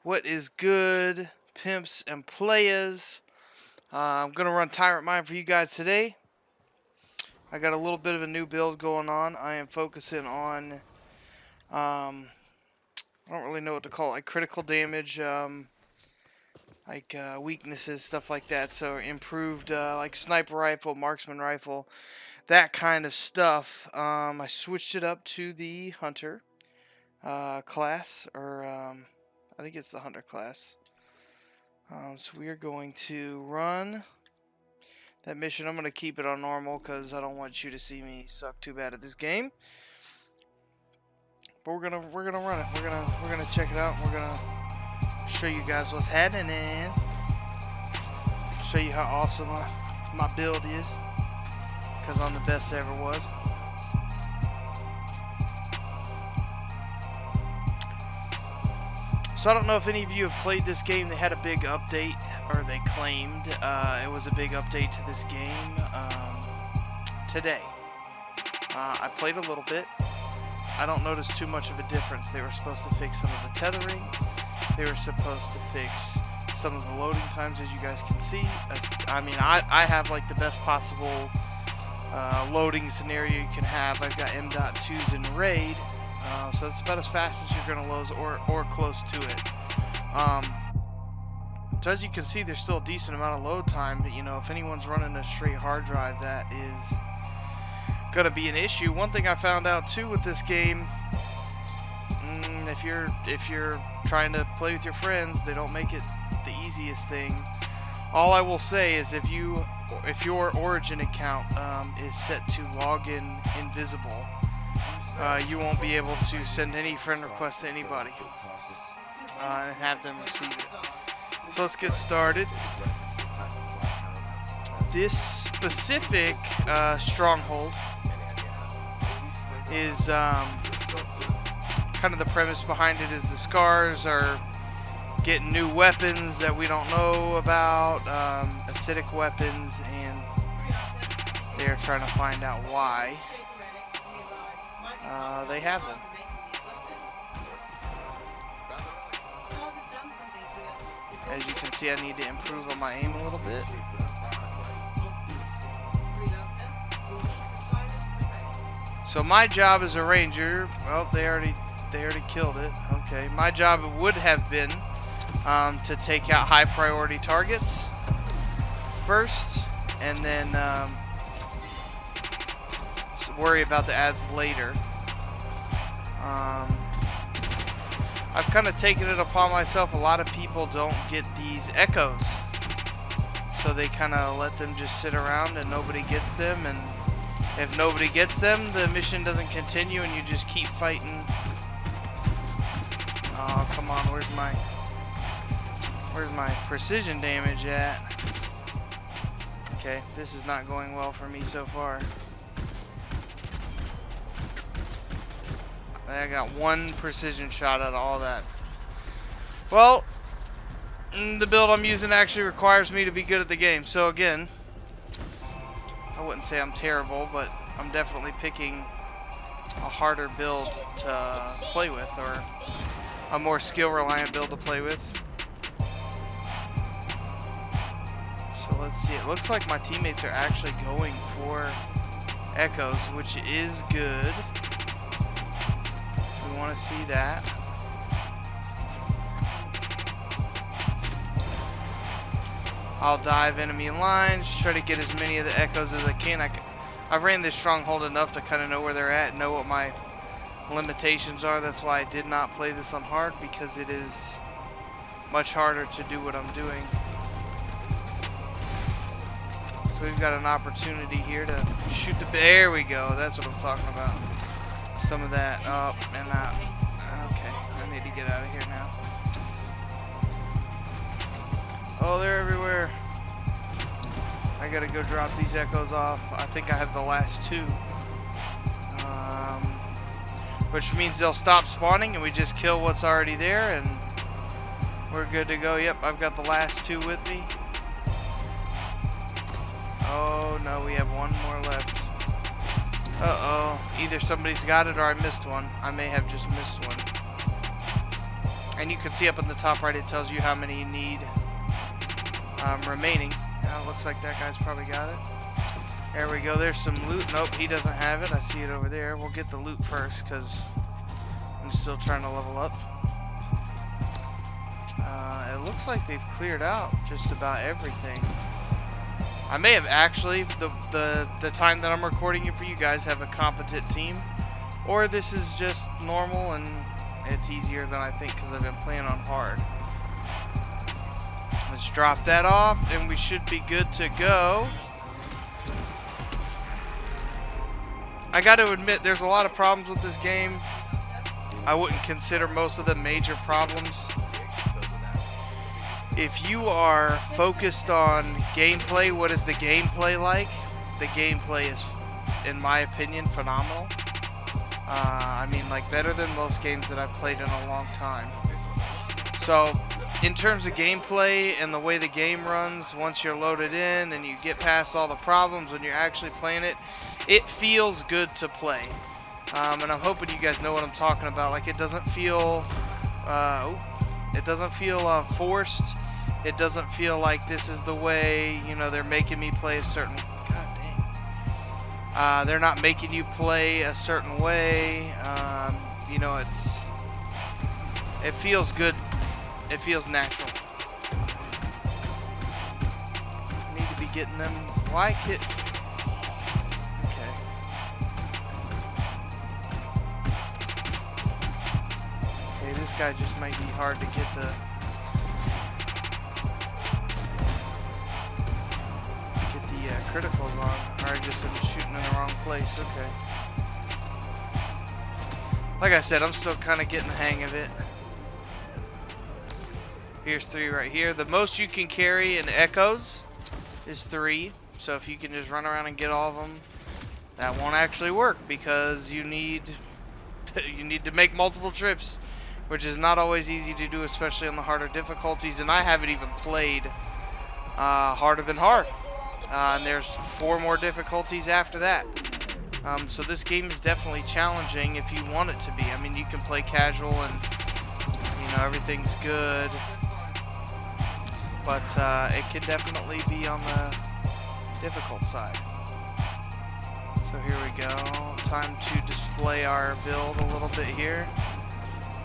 What is good, pimps and players? I'm going to run Tyrant Mine for you guys today. I got a little bit of a new build going on. I am focusing on, I don't really know what to call it, like critical damage, weaknesses, stuff like that. So improved, like sniper rifle, marksman rifle, that kind of stuff. I switched it up to the hunter class, or I think it's the hunter class. So we are going to run that mission. I'm going to keep it on normal because I don't want you to see me suck too bad at this game. But we're gonna run it. We're gonna check it out. We're gonna show you guys what's happening and show you how awesome my build is, because I'm the best there ever was. So I don't know if any of you have played this game. They had a big update, or they claimed it was a big update to this game today. I played a little bit. I don't notice too much of a difference. They were supposed to fix some of the tethering. They were supposed to fix some of the loading times, as you guys can see. I mean, I have like the best possible loading scenario you can have. I've got M.2s in RAID. So it's about as fast as you're going to load, or close to it. So as you can see, there's still a decent amount of load time, but you know, if anyone's running a straight hard drive, that is going to be an issue. One thing I found out too with this game, if you're trying to play with your friends, they don't make it the easiest thing. All I will say is if your Origin account is set to login invisible, you won't be able to send any friend requests to anybody and have them receive it. So let's get started. This specific stronghold is kind of the premise behind it is the Scars are getting new weapons that we don't know about, acidic weapons, and they're trying to find out why they have them. As you can see, I need to improve on my aim a little bit. So my job as a ranger, well, they already killed it. Okay, my job would have been to take out high priority targets first, and then worry about the ads later. I've kind of taken it upon myself. A lot of people don't get these echoes, so they kind of let them just sit around and nobody gets them, and if nobody gets them, the mission doesn't continue and you just keep fighting. Oh, come on, where's my precision damage at? Okay, this is not going well for me so far. I got one precision shot out of all that. Well, the build I'm using actually requires me to be good at the game. So again, I wouldn't say I'm terrible, but I'm definitely picking a harder build to play with, or a more skill-reliant build to play with. So let's see. It looks like my teammates are actually going for echoes, which is good. We want to see that. I'll dive enemy lines, try to get as many of the echoes as I can. I've ran this stronghold enough to kind of know where they're at, know what my limitations are. That's why I did not play this on hard, because it is much harder to do what I'm doing. So we've got an opportunity here to shoot the... There we go. That's what I'm talking about. Some of that up and out. Okay, I need to get out of here now. Oh, they're everywhere. I gotta go drop these echoes off. I think I have the last two. Which means they'll stop spawning and we just kill what's already there and we're good to go. Yep, I've got the last two with me. Oh no, we have one more left. Uh-oh. Either somebody's got it or I missed one. I may have just missed one. And you can see up in the top right, it tells you how many you need remaining. Looks like that guy's probably got it. There we go. There's some loot. Nope, he doesn't have it. I see it over there. We'll get the loot first because I'm still trying to level up. It looks like they've cleared out just about everything. I may have actually, the time that I'm recording it for you guys, have a competent team. Or this is just normal and it's easier than I think because I've been playing on hard. Let's drop that off and we should be good to go. I got to admit, there's a lot of problems with this game. I wouldn't consider most of them major problems. If you are focused on gameplay, what is the gameplay like? The gameplay is, in my opinion, phenomenal. I mean, like, better than most games that I've played in a long time. So, in terms of gameplay and the way the game runs, once you're loaded in and you get past all the problems when you're actually playing it, it feels good to play. And I'm hoping you guys know what I'm talking about. Like, it doesn't feel, forced. It doesn't feel like this is the way, you know, they're making me play a certain, god dang. They're not making you play a certain way. You know, it feels good. It feels natural. Need to be getting them. Why can't? Okay. Okay, this guy just might be hard to get the criticals on. Or I guess I'm shooting in the wrong place. Okay. Like I said, I'm still kind of getting the hang of it. Here's 3 right here. The most you can carry in echoes is 3. So if you can just run around and get all of them, that won't actually work because you need to make multiple trips, which is not always easy to do, especially on the harder difficulties. And I haven't even played harder than hard. And there's 4 more difficulties after that. So this game is definitely challenging if you want it to be. I mean, you can play casual and, you know, everything's good. But it can definitely be on the difficult side. So here we go. Time to display our build a little bit here.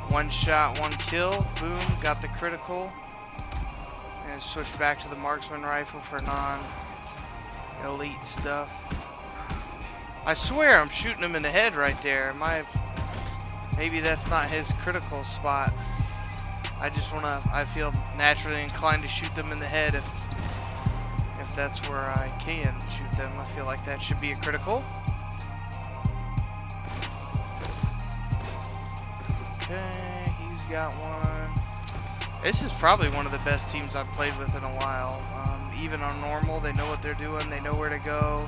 1 shot, 1 kill. Boom, got the critical. And switch back to the marksman rifle for non-elite stuff. I swear I'm shooting him in the head right there. Maybe that's not his critical spot. I feel naturally inclined to shoot them in the head if that's where I can shoot them. I feel like that should be a critical. Okay, he's got one. This is probably one of the best teams I've played with in a while. Even on normal, they know what they're doing. They know where to go.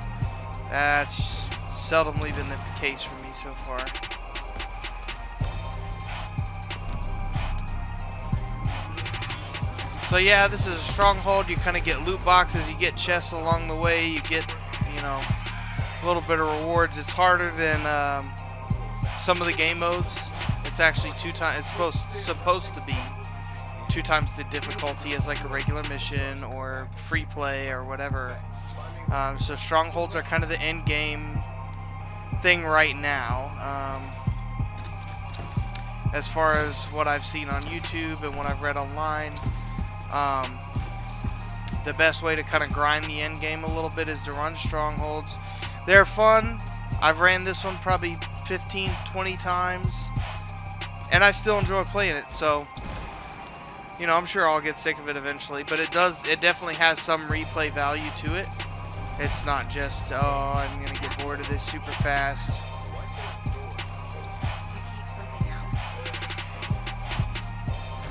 That's seldomly been the case for me so far. So yeah, this is a stronghold. You kind of get loot boxes, you get chests along the way, you get, you know, a little bit of rewards. It's harder than some of the game modes. It's actually 2 times. It's supposed to be 2 times the difficulty as like a regular mission or free play or whatever. So strongholds are kind of the end game thing right now. As far as what I've seen on YouTube and what I've read online. The best way to kind of grind the end game a little bit is to run strongholds. They're fun. I've ran this one probably 15, 20 times, and I still enjoy playing it. So, you know, I'm sure I'll get sick of it eventually, but it definitely has some replay value to it. It's not just, oh, I'm gonna get bored of this super fast.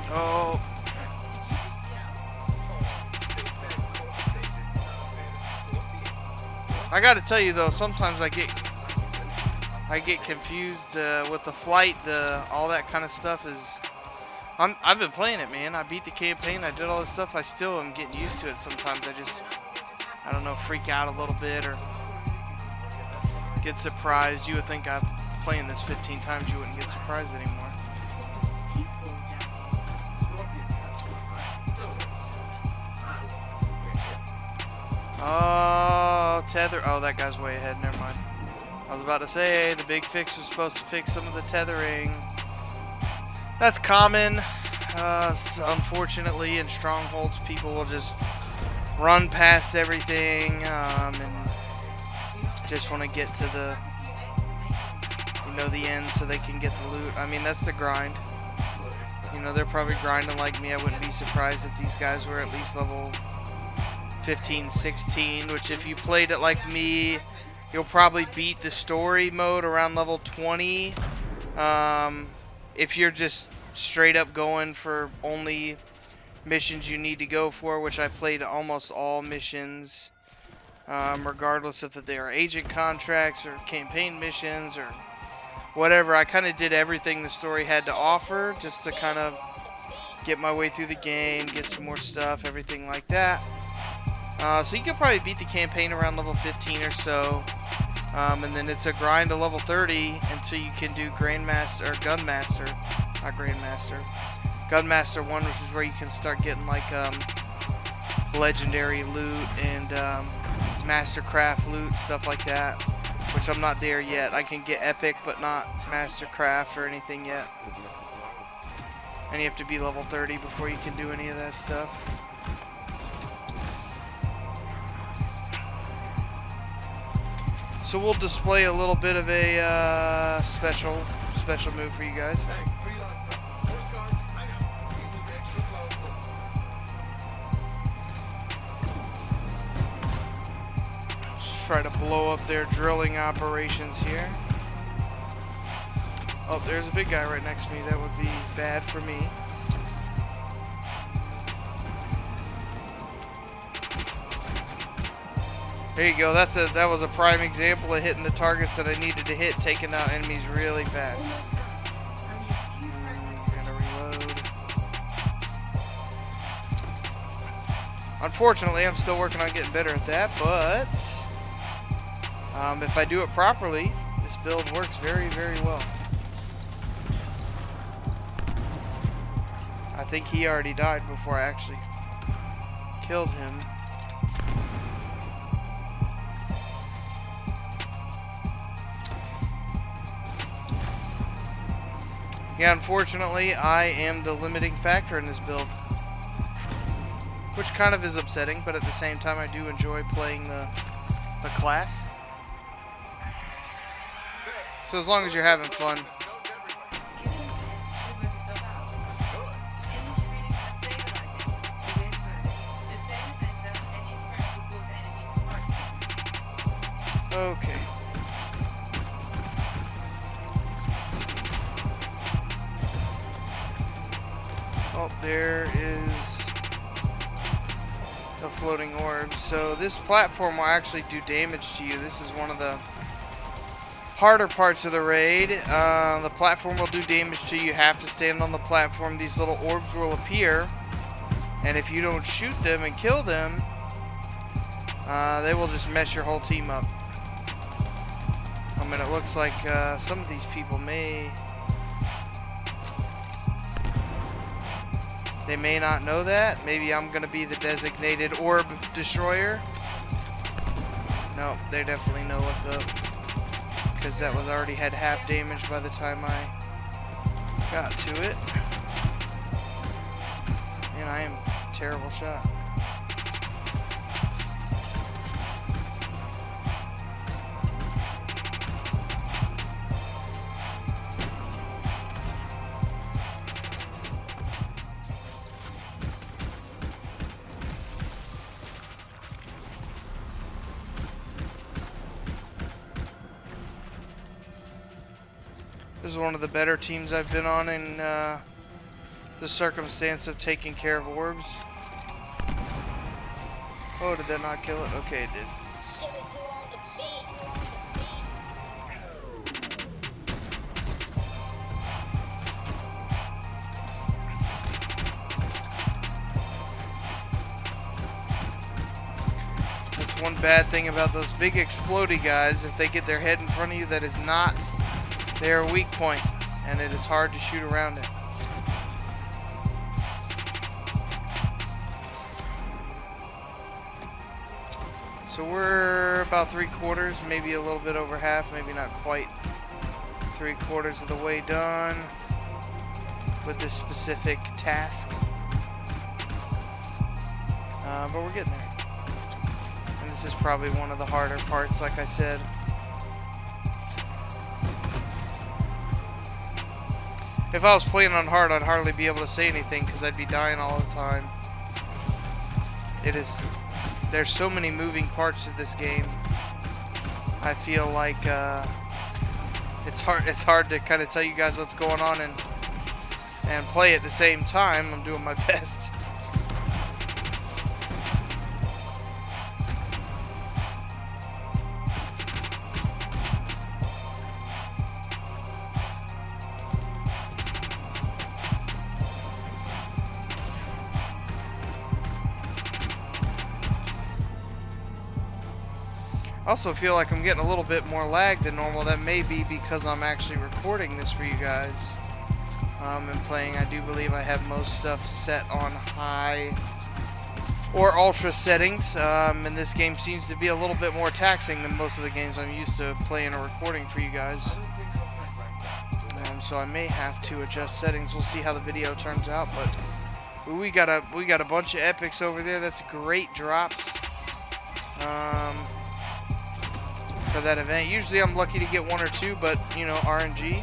Oh. I gotta tell you though, sometimes I get confused with the flight, all that kind of stuff is. I've been playing it, man. I beat the campaign. I did all this stuff. I still am getting used to it. Sometimes I don't know, freak out a little bit or get surprised. You would think I'm playing this 15 times, you wouldn't get surprised anymore. Oh, tether. Oh, that guy's way ahead. Never mind. I was about to say the big fix was supposed to fix some of the tethering. That's common. Unfortunately, in strongholds, people will just run past everything and just want to get to the, the end so they can get the loot. I mean, that's the grind. They're probably grinding like me. I wouldn't be surprised if these guys were at least level 15, 16, which if you played it like me, you'll probably beat the story mode around level 20. If you're just straight up going for only missions you need to go for, which I played almost all missions, regardless if they are agent contracts or campaign missions or whatever. I kind of did everything the story had to offer just to kind of get my way through the game, get some more stuff, everything like that. So you could probably beat the campaign around level 15 or so. And then it's a grind to level 30 until you can do Grandmaster or Gunmaster. Not Grandmaster. Gunmaster 1, which is where you can start getting like legendary loot and Mastercraft loot, stuff like that. Which I'm not there yet. I can get Epic, but not Mastercraft or anything yet. And you have to be level 30 before you can do any of that stuff. So we'll display a little bit of a special move for you guys. Just try to blow up their drilling operations here. Oh, there's a big guy right next to me. That would be bad for me. There you go. That was a prime example of hitting the targets that I needed to hit, taking out enemies really fast. Gotta reload. Unfortunately, I'm still working on getting better at that, but if I do it properly, this build works very, very well. I think he already died before I actually killed him. Yeah, unfortunately, I am the limiting factor in this build. Which kind of is upsetting, but at the same time, I do enjoy playing the class. So as long as you're having fun. Okay. Oh, there is the floating orb. So this platform will actually do damage to you. This is one of the harder parts of the raid. The platform will do damage to you. You have to stand on the platform. These little orbs will appear. And if you don't shoot them and kill them, they will just mess your whole team up. I mean, it looks like some of these people may not know that. Maybe I'm going to be the designated orb destroyer. No, they definitely know what's up. Because that was already had half damage by the time I got to it. And I am a terrible shot. This is one of the better teams I've been on in the circumstance of taking care of orbs. Oh, did that not kill it? Okay, it did. That's one bad thing about those big explodey guys. If they get their head in front of you, that is not their weak point, and it is hard to shoot around it. So we're about 3/4, maybe a little bit over half, maybe not quite 3/4 of the way done with this specific task. But we're getting there. And this is probably one of the harder parts, like I said. If I was playing on hard, I'd hardly be able to say anything because I'd be dying all the time. There's so many moving parts to this game. I feel like it's hard to kind of tell you guys what's going on and play at the same time. I'm doing my best. I also feel like I'm getting a little bit more lag than normal. That may be because I'm actually recording this for you guys. And playing, I do believe I have most stuff set on high or ultra settings. And this game seems to be a little bit more taxing than most of the games I'm used to playing or recording for you guys. So I may have to adjust settings. We'll see how the video turns out. But we got a bunch of epics over there. That's great drops. For that event. Usually I'm lucky to get 1 or 2, but you know, RNG.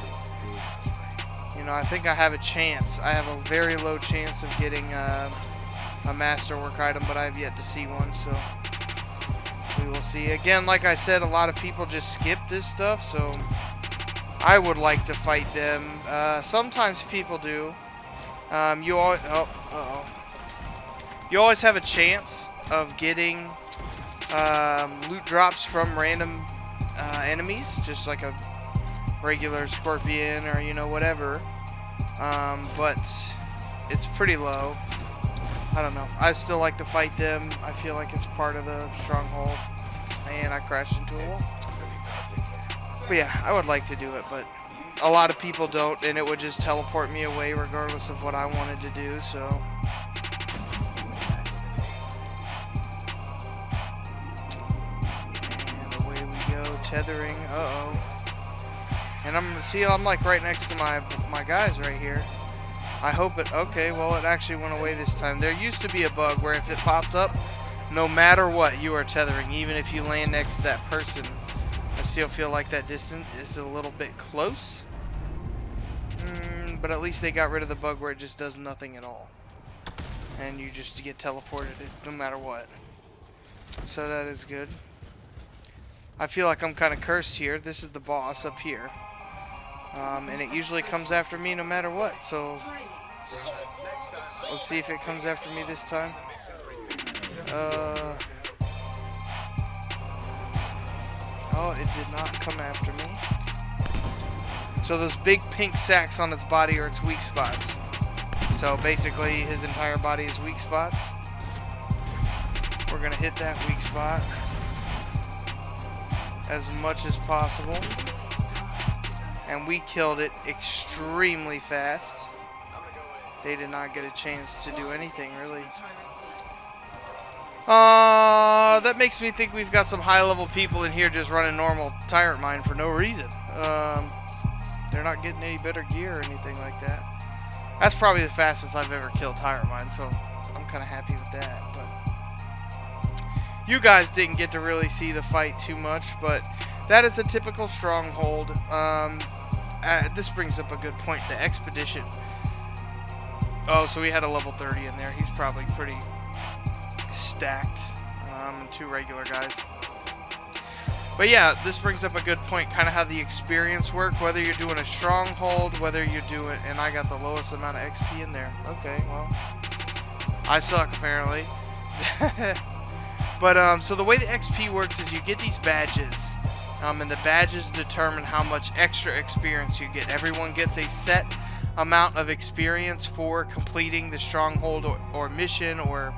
You know, I think I have a chance. I have a very low chance of getting a masterwork item, but I have yet to see one, so we will see. Again, like I said, a lot of people just skip this stuff, so I would like to fight them. Sometimes people do. You always have a chance of getting loot drops from random enemies, just like a regular scorpion or, you know, whatever. But it's pretty low. I don't know. I still like to fight them. I feel like it's part of the stronghold. And I crashed into a wall. But yeah, I would like to do it, but a lot of people don't, and it would just teleport me away regardless of what I wanted to do, so. Tethering, and I'm like right next to my guys right here. I hope it, okay, well it actually went away this time. There used to be a bug where if it popped up, no matter what, you are tethering, even if you land next to that person. I still feel like that distance is a little bit close. But at least they got rid of the bug where it just does nothing at all. And you just get teleported no matter what. So that is good. I feel like I'm kind of cursed here. This is the boss up here. And it usually comes after me no matter what. So let's see if it comes after me this time. Oh, it did not come after me. So those big pink sacks on its body are its weak spots. So basically his entire body is weak spots. We're going to hit that weak spot as much as possible, and we killed it extremely fast. They did not get a chance to do anything really. That makes me think we've got some high-level people in here just running normal Tyrant mine for no reason. They're not getting any better gear or anything like that. That's probably the fastest I've ever killed Tyrant mine, so I'm kind of happy with that. But you guys didn't get to really see the fight too much, but that is a typical stronghold. This brings up a good point, the expedition. Oh, so we had a level 30 in there. He's probably pretty stacked. And 2 regular guys. But yeah, this brings up a good point, kind of how the experience work, whether you're doing a stronghold, whether you're doing, and I got the lowest amount of XP in there. Okay, well, I suck apparently. But, so the way the XP works is you get these badges, and the badges determine how much extra experience you get. Everyone gets a set amount of experience for completing the stronghold or mission or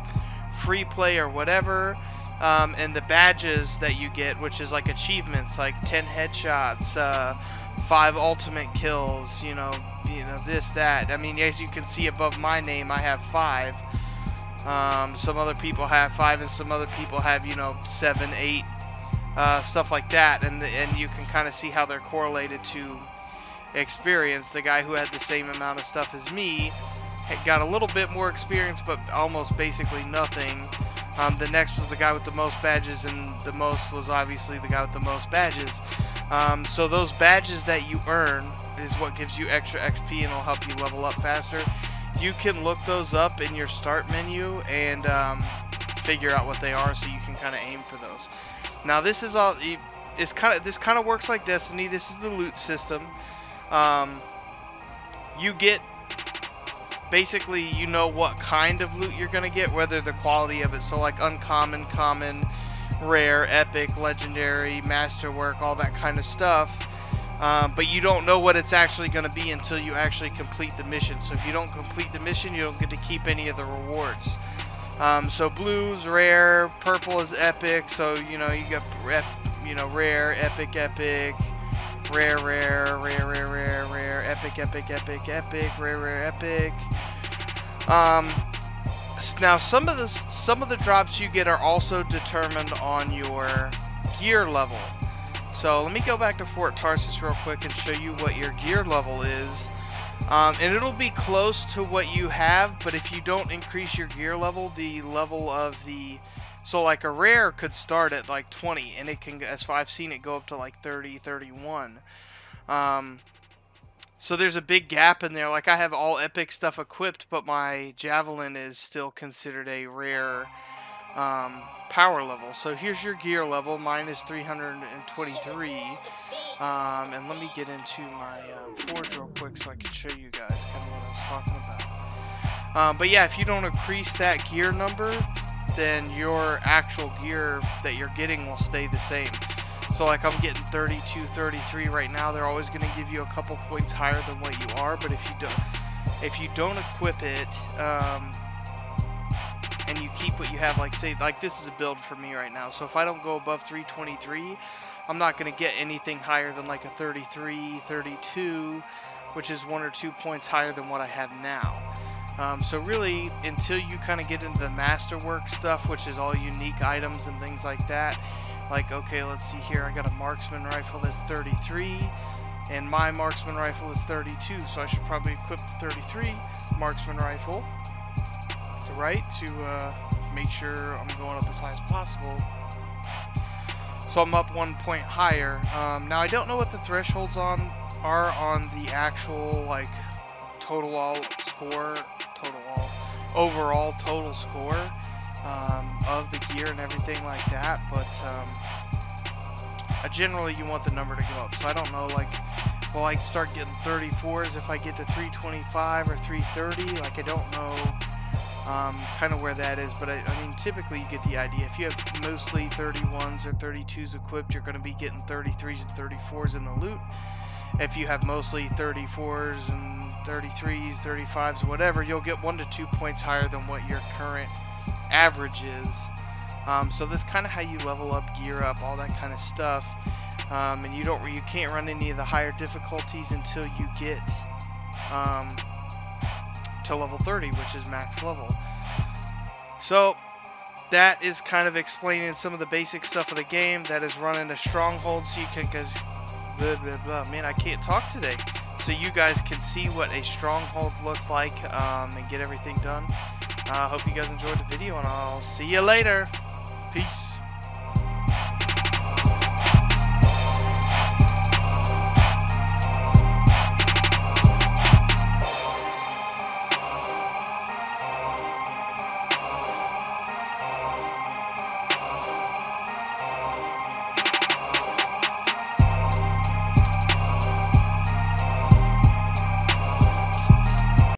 free play or whatever, and the badges that you get, which is like achievements, like 10 headshots, 5 ultimate kills, you know, this, that. I mean, as you can see above my name, I have 5. Some other people have 5, and some other people have, you know, 7, 8, stuff like that, and you can kind of see how they're correlated to experience. The guy who had the same amount of stuff as me had got a little bit more experience, but almost basically nothing. The next was the guy with the most badges, and the most was obviously the guy with the most badges. So those badges that you earn is what gives you extra XP and will help you level up faster. You can look those up in your start menu and figure out what they are, so you can kind of aim for those. Now this is all. This kind of works like Destiny. This is the loot system. You get, basically, you know what kind of loot you're gonna get, whether the quality of it. So like uncommon, common, rare, epic, legendary, masterwork, all that kind of stuff. But you don't know what it's actually going to be until you actually complete the mission. So if you don't complete the mission, you don't get to keep any of the rewards. So blue's rare, purple is epic. So you know you got rare, epic, epic, rare, rare, rare, rare, rare, rare, epic, epic, epic, epic, rare, rare, epic. Now some of the drops you get are also determined on your gear level. So let me go back to Fort Tarsus real quick and show you what your gear level is. And it'll be close to what you have, but if you don't increase your gear level, the level of the... So like a rare could start at like 20, and it can, as I've seen it, go up to like 30, 31. So there's a big gap in there. Like I have all epic stuff equipped, but my javelin is still considered a rare power level. So here's your gear level. Mine is 323. And let me get into my forge real quick so I can show you guys kind of what I was talking about. But yeah, if you don't increase that gear number, then your actual gear that you're getting will stay the same. So like I'm getting 32, 33 right now. They're always going to give you a couple points higher than what you are, but if you don't equip it, and you keep what you have, like say, like this is a build for me right now. So if I don't go above 323, I'm not going to get anything higher than like a 33, 32, which is 1 or 2 points higher than what I have now. So really, until you kind of get into the masterwork stuff, which is all unique items and things like that, like, okay, let's see here, I got a marksman rifle that's 33, and my marksman rifle is 32, so I should probably equip the 33 marksman rifle to make sure I'm going up as high as possible. So I'm up 1 point higher. Now I don't know what the thresholds are on the actual like overall total score of the gear and everything like that, but generally you want the number to go up. So I don't know, like, will I start getting 34s if I get to 325 or 330? Like, I don't know kind of where that is, but I mean, typically you get the idea. If you have mostly 31s or 32s equipped, you're going to be getting 33s and 34s in the loot. If you have mostly 34s and 33s, 35s, whatever, you'll get 1 to 2 points higher than what your current average is. So that's kind of how you level up, gear up, all that kind of stuff. And you can't run any of the higher difficulties until you get to level 30, which is max level. So that is kind of explaining some of the basic stuff of the game. That is running a stronghold, so you can, because blah blah blah, man, I can't talk today. So you guys can see what a stronghold looked like and get everything done. I hope you guys enjoyed the video, and I'll see you later. Peace.